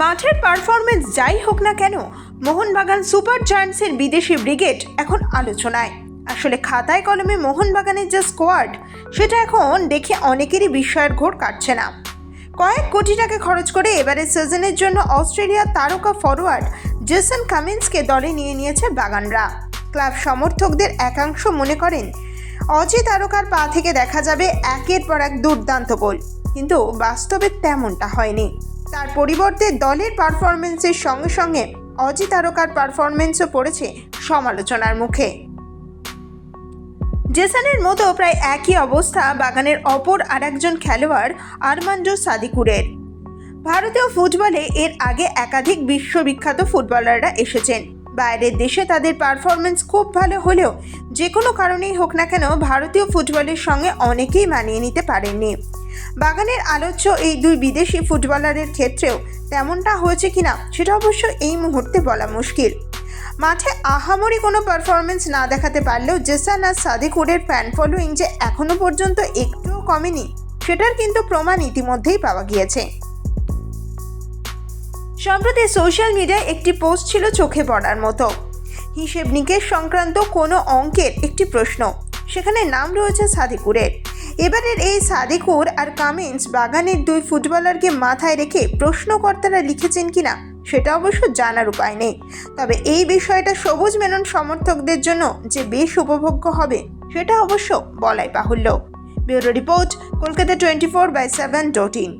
মাঠের পারফরমেন্স যাই হোক না কেন, মোহনবাগান সুপার জায়ান্টসের বিদেশি ব্রিগেড এখন আলোচনায়। আসলে খাতায় কলমে মোহনবাগানের যে স্কোয়াড, সেটা এখন দেখে অনেকেরই বিস্ময়ের ঘোর কাটছে না। কয়েক কোটি টাকা খরচ করে এবারের সিজনের জন্য অস্ট্রেলিয়ার তারকা ফরোয়ার্ড জেসন কামিন্সকে দলে নিয়ে নিয়েছে বাগানরা। ক্লাব সমর্থকদের একাংশ মনে করেন অজি তারকার পা থেকে দেখা যাবে একের পর এক দুর্দান্ত গোল, কিন্তু বাস্তবে তেমনটা হয়নি। তার পরিবর্তে দলের পারফরমেন্সের সঙ্গে সঙ্গে অজি তারকার পারফরমেন্সও পড়েছে সমালোচনার মুখে। জেসনের মতো প্রায় একই অবস্থা বাগানের অপর আরেকজন খেলোয়াড় আরমান্ডো সাদিকুরের। ভারতীয় ফুটবলে এর আগে একাধিক বিশ্ববিখ্যাত ফুটবলাররা এসেছেন। বাইরের দেশে তাদের পারফরমেন্স খুব ভালো হলেও যে কোনো কারণেই হোক না কেন ভারতীয় ফুটবলের সঙ্গে অনেকেই মানিয়ে নিতে পারেননি। বাগানের আলোচ্য এই দুই বিদেশি ফুটবলারের ক্ষেত্রেও তেমনটা হয়েছে কিনা সেটা অবশ্য এই মুহূর্তে বলা মুশকিল। মাঠে আহামরি কোনো পারফরমেন্স না দেখাতে পারলেও জেসন আর সাদিকুরের ফ্যান ফলোয়িং যে এখনও পর্যন্ত একটুও কমেনি, সেটার কিন্তু প্রমাণ ইতিমধ্যেই পাওয়া গিয়েছে। সম্প্রতি সোশ্যাল মিডিয়ায় একটি পোস্ট ছিল চোখে পড়ার মতো। হিসেব নিকেশ সংক্রান্ত কোনো অঙ্কের একটি প্রশ্ন, সেখানে নাম রয়েছে সাদিকুরের। এবারের এই সাদিকুর আর কামিন্স বাগানের দুই ফুটবলারকে মাথায় রেখে প্রশ্নকর্তারা লিখেছেন কিনা সেটা অবশ্য জানার উপায় নেই। তবে এই বিষয়টা সবুজ মেনন সমর্থকদের জন্য যে বেশ উপভোগ্য হবে সেটা অবশ্য বলাই বাহুল্য। Bureau report, Kolkata 24/7.in।